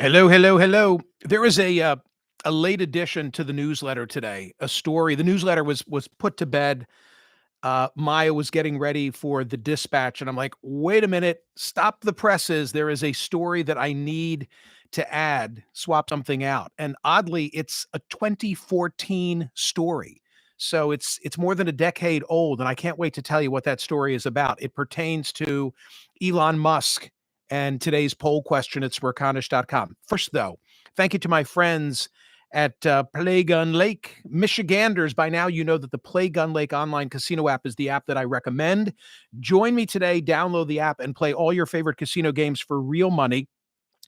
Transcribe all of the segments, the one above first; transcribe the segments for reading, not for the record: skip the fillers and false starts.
Hello, hello, hello. There is a late addition to the newsletter today. A story. The newsletter was put to bed. Maya was getting ready for the dispatch, and I'm like, wait a minute, stop the presses. There is a story that I need to add, swap something out. And oddly, it's a 2014 story. So it's more than a decade old, and I can't wait to tell you what that story is about. It pertains to Elon Musk and today's poll question at Smerconish.com. First, though, thank you to my friends at Play Gun Lake. Michiganders, by now you know that the Play Gun Lake online casino app is the app that I recommend. Join me today, download the app, and play all your favorite casino games for real money.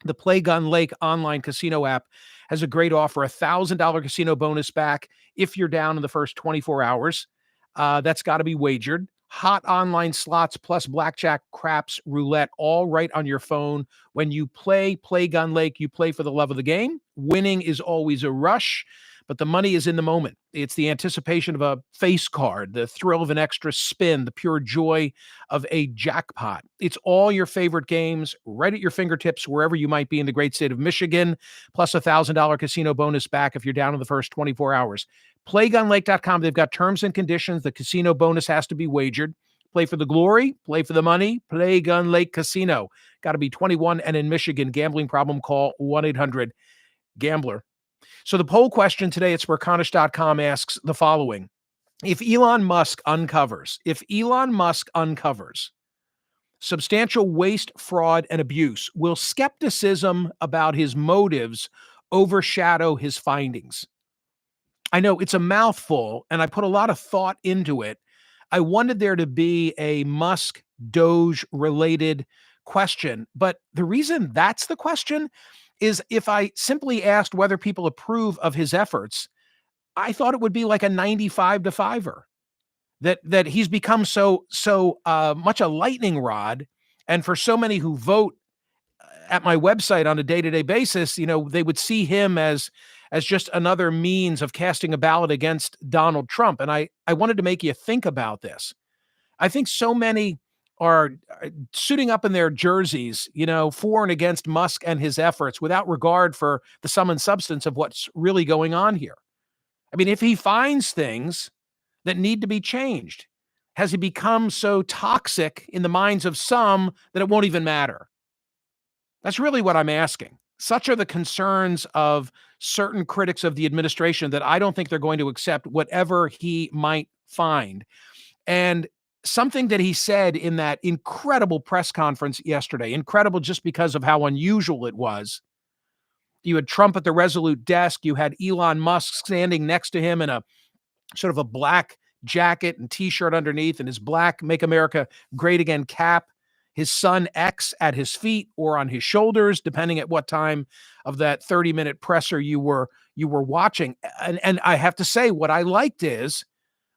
The Play Gun Lake online casino app has a great offer, a $1,000 casino bonus back if you're down in the first 24 hours. That's got to be wagered. Hot online slots plus blackjack, craps, roulette, all right on your phone. When you play Gun Lake, you play for the love of the game. Winning is always a rush, but the money is in the moment. It's the anticipation of a face card, the thrill of an extra spin, the pure joy of a jackpot. It's all your favorite games right at your fingertips, wherever you might be in the great state of Michigan, plus a $1,000 casino bonus back if you're down in the first 24 hours. PlayGunLake.com. They've got terms and conditions. The casino bonus has to be wagered. Play for the glory, play for the money, Play Gun Lake Casino. Got to be 21 and in Michigan. Gambling problem, call 1-800-GAMBLER. So the poll question today at Smerconish.com asks the following. If Elon Musk uncovers substantial waste, fraud, and abuse, will skepticism about his motives overshadow his findings? I know it's a mouthful, and I put a lot of thought into it. I wanted there to be a Musk DOGE related question, but the reason that's the question is if I simply asked whether people approve of his efforts, I thought it would be like a 95 to 5er. That he's become so much a lightning rod, and for so many who vote at my website on a day-to-day basis, they would see him as just another means of casting a ballot against Donald Trump. And I wanted to make you think about this. I think so many are suiting up in their jerseys, for and against Musk and his efforts without regard for the sum and substance of what's really going on here. I mean, if he finds things that need to be changed, has he become so toxic in the minds of some that it won't even matter? That's really what I'm asking. Such are the concerns of certain critics of the administration that I don't think they're going to accept whatever he might find. And something that he said in that incredible press conference yesterday, incredible just because of how unusual it was. You had Trump at the Resolute desk. You had Elon Musk standing next to him in a sort of a black jacket and T-shirt underneath and his black Make America Great Again cap. His son X at his feet or on his shoulders, depending at what time of that 30-minute presser you were watching. And I have to say, what I liked is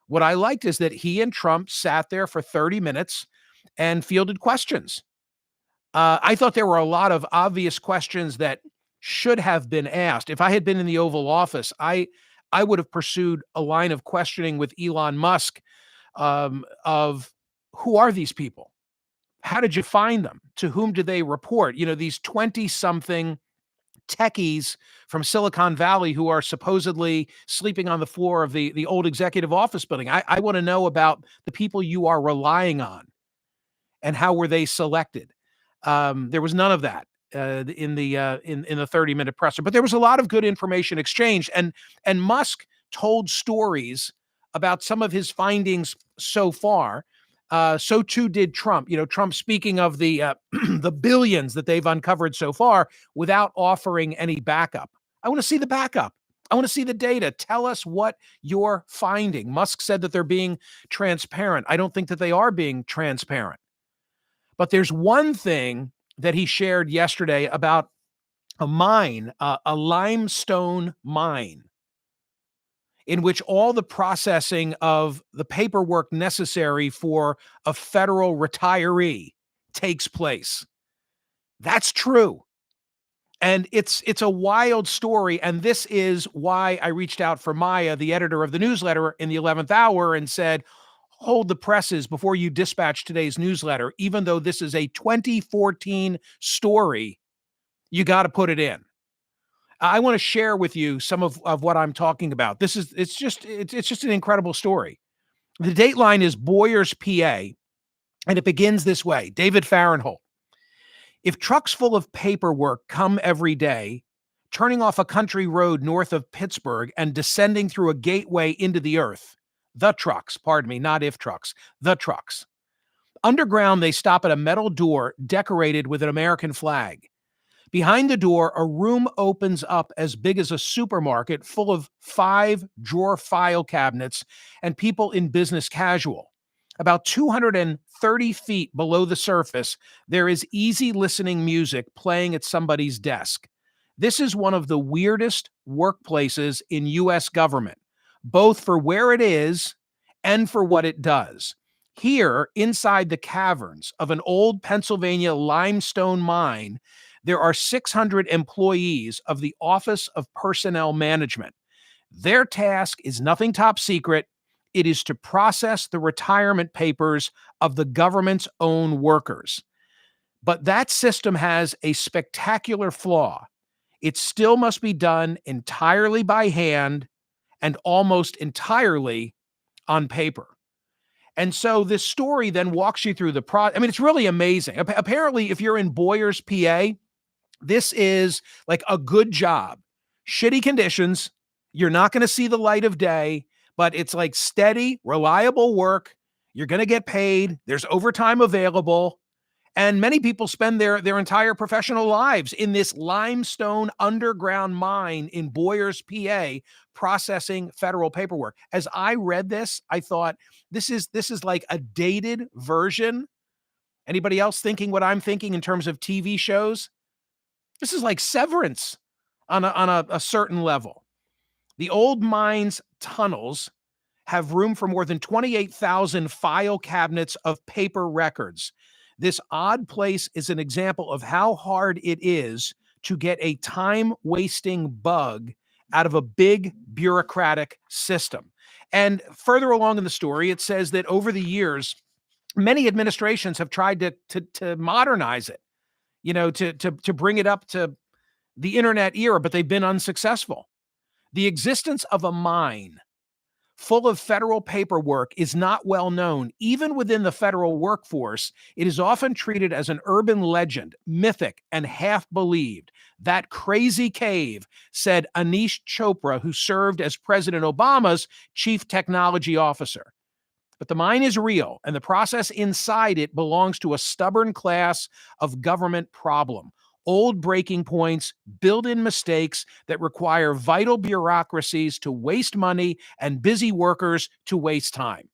that he and Trump sat there for 30 minutes and fielded questions. I thought there were a lot of obvious questions that should have been asked. If I had been in the Oval Office, I would have pursued a line of questioning with Elon Musk of who are these people? How did you find them? To whom do they report? These 20-something techies from Silicon Valley who are supposedly sleeping on the floor of the old executive office building. I want to know about the people you are relying on and how were they selected. There was none of that in the 30-minute presser, but there was a lot of good information exchanged. And Musk told stories about some of his findings so far. So too did Trump. Trump speaking of the the billions that they've uncovered so far without offering any backup. I want to see the backup. I want to see the data. Tell us what you're finding. Musk said that they're being transparent. I don't think that they are being transparent. But there's one thing that he shared yesterday about a mine, a limestone mine, in which all the processing of the paperwork necessary for a federal retiree takes place. That's true. And it's a wild story. And this is why I reached out for Maya, the editor of the newsletter, in the 11th hour and said, hold the presses before you dispatch today's newsletter. Even though this is a 2014 story, you got to put it in. I want to share with you some of what I'm talking about. It's just an incredible story. The dateline is Boyers, PA, and it begins this way. David Farrenholt. If trucks full of paperwork come every day, turning off a country road north of Pittsburgh and descending through a gateway into the earth, the trucks, pardon me, not if trucks, the trucks. Underground, they stop at a metal door decorated with an American flag. Behind the door, a room opens up as big as a supermarket full of 5-drawer file cabinets and people in business casual. About 230 feet below the surface, there is easy listening music playing at somebody's desk. This is one of the weirdest workplaces in U.S. government, both for where it is and for what it does. Here, inside the caverns of an old Pennsylvania limestone mine, there are 600 employees of the Office of Personnel Management. Their task is nothing top secret. It is to process the retirement papers of the government's own workers. But that system has a spectacular flaw. It still must be done entirely by hand and almost entirely on paper. And so this story then walks you through it's really amazing. Apparently, if you're in Boyers, PA, this is like a good job. Shitty conditions. You're not going to see the light of day, but it's like steady, reliable work. You're going to get paid. There's overtime available. And many people spend their entire professional lives in this limestone underground mine in Boyers, PA, processing federal paperwork. As I read this, I thought this is like a dated version. Anybody else thinking what I'm thinking in terms of TV shows? This is like Severance on a certain level. The old mine's tunnels have room for more than 28,000 file cabinets of paper records. This odd place is an example of how hard it is to get a time-wasting bug out of a big bureaucratic system. And further along in the story, it says that over the years, many administrations have tried to modernize it, to bring it up to the internet era, but they've been unsuccessful. The existence of a mine full of federal paperwork is not well known. Even within the federal workforce, it is often treated as an urban legend, mythic, and half-believed. That crazy cave, said Anish Chopra, who served as President Obama's chief technology officer. But the mine is real, and the process inside it belongs to a stubborn class of government problem. Old breaking points, built-in mistakes that require vital bureaucracies to waste money and busy workers to waste time.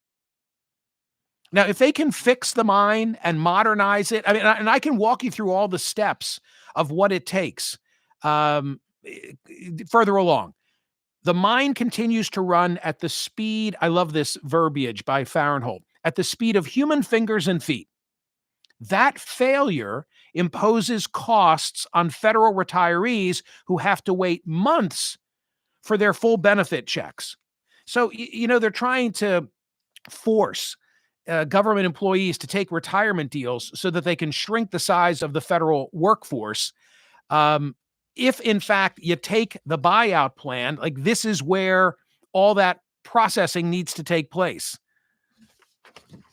Now, if they can fix the mine and modernize it, and I can walk you through all the steps of what it takes further along. The mine continues to run at the speed, I love this verbiage by Farrenholt, at the speed of human fingers and feet. That failure imposes costs on federal retirees who have to wait months for their full benefit checks. So, they're trying to force government employees to take retirement deals so that they can shrink the size of the federal workforce. If, in fact, you take the buyout plan, like this is where all that processing needs to take place.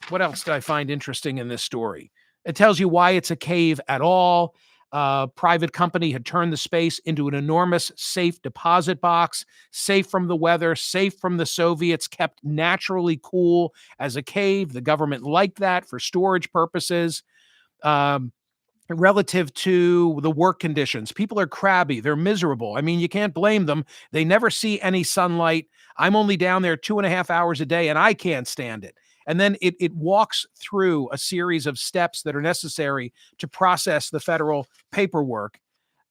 What else did I find interesting in this story? It tells you why it's a cave at all. Private company had turned the space into an enormous safe deposit box, safe from the weather, safe from the Soviets, kept naturally cool as a cave. The government liked that for storage purposes. Relative to the work conditions, people are crabby. They're miserable. You can't blame them. They never see any sunlight. I'm only down there 2.5 hours a day, and I can't stand it. And then it walks through a series of steps that are necessary to process the federal paperwork.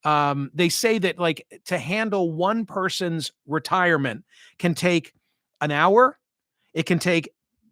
They say that to handle one person's retirement can take an hour, it can take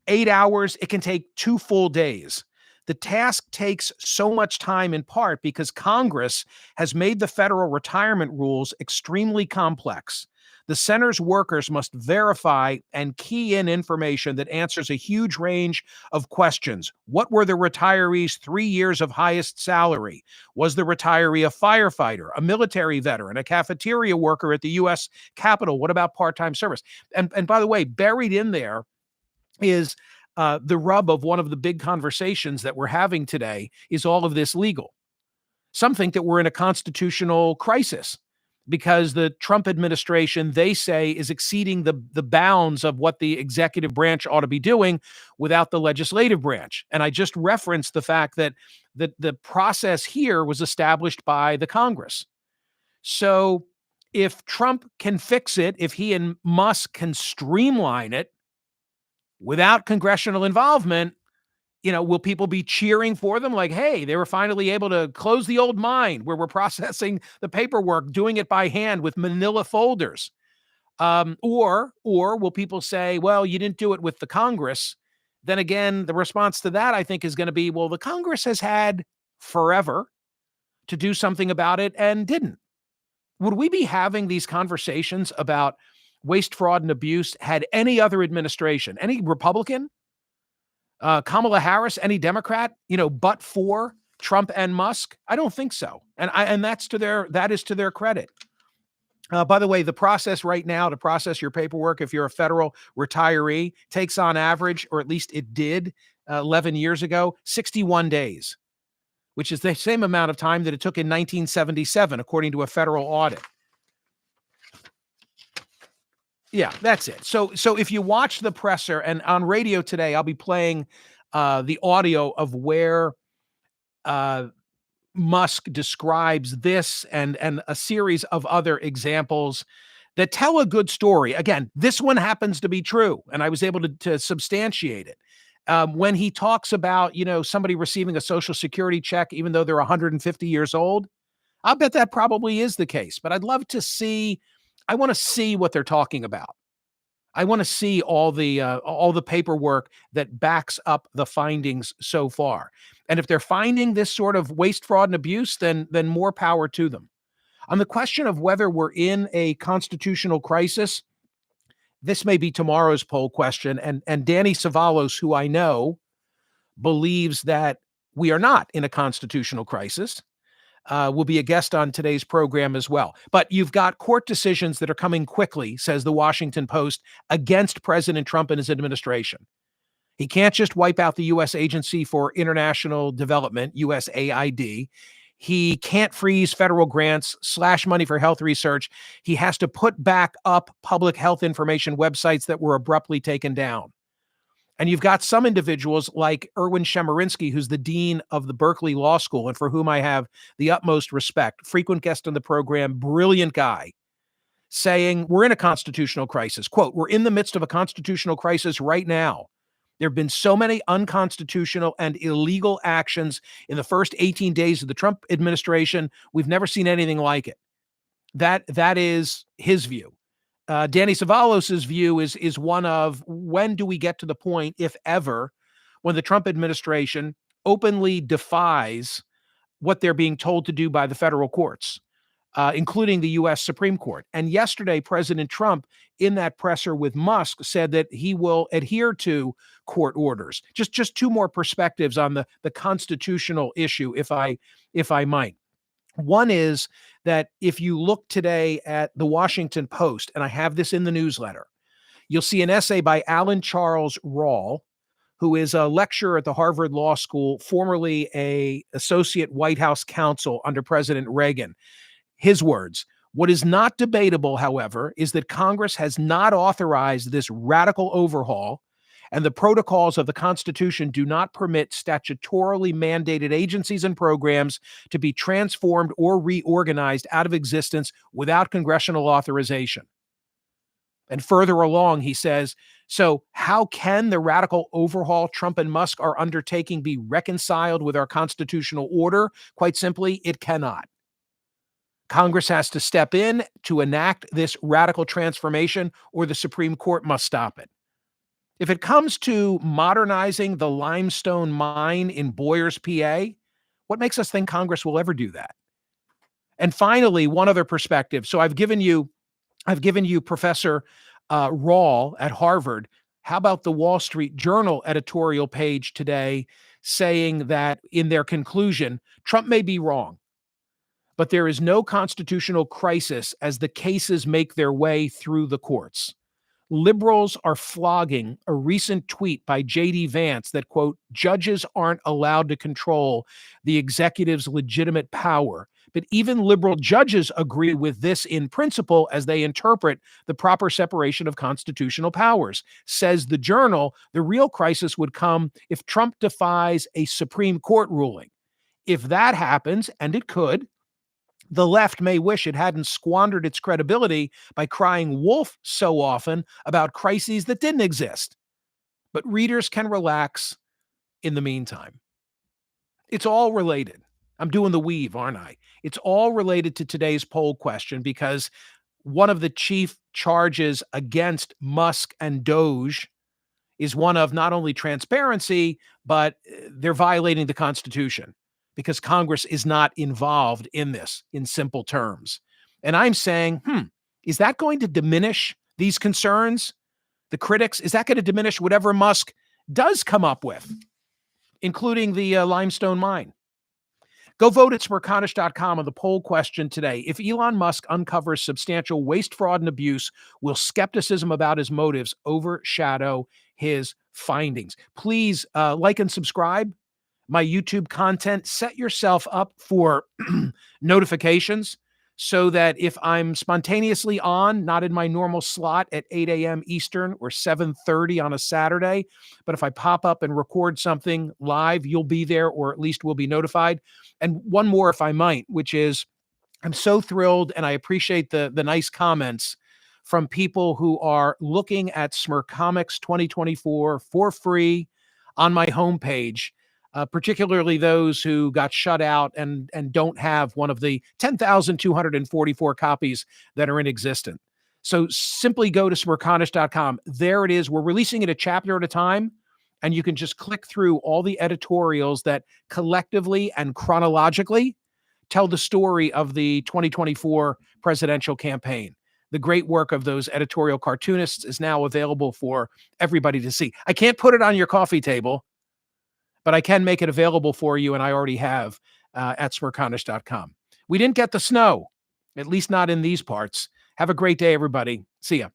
8 hours, it can take 2 full days. The task takes so much time in part because Congress has made the federal retirement rules extremely complex. The center's workers must verify and key in information that answers a huge range of questions. What were the retirees' 3 years of highest salary? Was the retiree a firefighter, a military veteran, a cafeteria worker at the U.S. Capitol? What about part-time service? And by the way, buried in there is the rub of one of the big conversations that we're having today. Is all of this legal? Some think that we're in a constitutional crisis because the Trump administration, they say, is exceeding the bounds of what the executive branch ought to be doing without the legislative branch. And I just referenced the fact that the process here was established by the Congress. So if Trump can fix it, if he and Musk can streamline it without congressional involvement, will people be cheering for them? Like, hey, they were finally able to close the old mine where we're processing the paperwork, doing it by hand with manila folders. Or will people say, well, you didn't do it with the Congress? Then again, the response to that, I think, is going to be, well, the Congress has had forever to do something about it and didn't. Would we be having these conversations about waste, fraud, and abuse had any other administration, any Republican, Kamala Harris, any Democrat, but for Trump and Musk? I don't think so. And that is to their credit. By the way, the process right now to process your paperwork, if you're a federal retiree, takes on average, or at least it did 11 years ago, 61 days, which is the same amount of time that it took in 1977, according to a federal audit. Yeah, that's it. So if you watch the presser, and on radio today, I'll be playing the audio of where Musk describes this and a series of other examples that tell a good story. Again, this one happens to be true, and I was able to substantiate it. When he talks about, somebody receiving a Social Security check, even though they're 150 years old, I'll bet that probably is the case. But I'd love to see. I want to see what they're talking about. I want to see all the paperwork that backs up the findings so far. And if they're finding this sort of waste, fraud, and abuse, then more power to them. On the question of whether we're in a constitutional crisis, this may be tomorrow's poll question. And Danny Savalos, who I know, believes that we are not in a constitutional crisis. Will be a guest on today's program as well. But you've got court decisions that are coming quickly, says the Washington Post, against President Trump and his administration. He can't just wipe out the U.S. Agency for International Development, USAID. He can't freeze federal grants, slash money for health research. He has to put back up public health information websites that were abruptly taken down. And you've got some individuals like Erwin Chemerinsky, who's the dean of the Berkeley Law School, and for whom I have the utmost respect, frequent guest on the program, brilliant guy, saying we're in a constitutional crisis. Quote, we're in the midst of a constitutional crisis right now. There have been so many unconstitutional and illegal actions in the first 18 days of the Trump administration. We've never seen anything like it. That is his view. Danny Savalos's view is one of, when do we get to the point, if ever, when the Trump administration openly defies what they're being told to do by the federal courts, including the U.S. Supreme Court? And yesterday, President Trump, in that presser with Musk, said that he will adhere to court orders. Just two more perspectives on the constitutional issue, if I might. One is that if you look today at the Washington Post, and I have this in the newsletter, you'll see an essay by Alan Charles Rawle, who is a lecturer at the Harvard Law School, formerly an associate White House counsel under President Reagan. His words, what is not debatable, however, is that Congress has not authorized this radical overhaul, and the protocols of the Constitution do not permit statutorily mandated agencies and programs to be transformed or reorganized out of existence without congressional authorization. And further along, he says, so how can the radical overhaul Trump and Musk are undertaking be reconciled with our constitutional order? Quite simply, it cannot. Congress has to step in to enact this radical transformation, or the Supreme Court must stop it. If it comes to modernizing the limestone mine in Boyers, PA, what makes us think Congress will ever do that? And finally, one other perspective. So I've given you I've given you Professor Rawl at Harvard. How about the Wall Street Journal editorial page today saying that in their conclusion, Trump may be wrong, but there is no constitutional crisis as the cases make their way through the courts. Liberals are flogging a recent tweet by J.D. Vance that, quote, judges aren't allowed to control the executive's legitimate power. But even liberal judges agree with this in principle as they interpret the proper separation of constitutional powers. Says the Journal, the real crisis would come if Trump defies a Supreme Court ruling. If that happens, and it could, the left may wish it hadn't squandered its credibility by crying wolf so often about crises that didn't exist. But readers can relax in the meantime. It's all related. I'm doing the weave, aren't I? It's all related to today's poll question because one of the chief charges against Musk and DOGE is one of not only transparency, but they're violating the Constitution because Congress is not involved in this in simple terms. And I'm saying, is that going to diminish these concerns? The critics, is that going to diminish whatever Musk does come up with, including the limestone mine? Go vote at Smerconish.com on the poll question today. If Elon Musk uncovers substantial waste, fraud, and abuse, will skepticism about his motives overshadow his findings? Please like and subscribe my YouTube content. Set yourself up for notifications so that if I'm spontaneously on, not in my normal slot at 8 a.m. Eastern or 7:30 on a Saturday, but if I pop up and record something live, you'll be there, or at least we'll be notified. And one more, if I might, which is I'm so thrilled and I appreciate the nice comments from people who are looking at Smerconics 2024 for free on my homepage. Particularly those who got shut out and don't have one of the 10,244 copies that are in existence. So simply go to Smerconish.com. There it is. We're releasing it a chapter at a time, and you can just click through all the editorials that collectively and chronologically tell the story of the 2024 presidential campaign. The great work of those editorial cartoonists is now available for everybody to see. I can't put it on your coffee table, but I can make it available for you, and I already have at Smerconish.com. We didn't get the snow, at least not in these parts. Have a great day, everybody. See ya.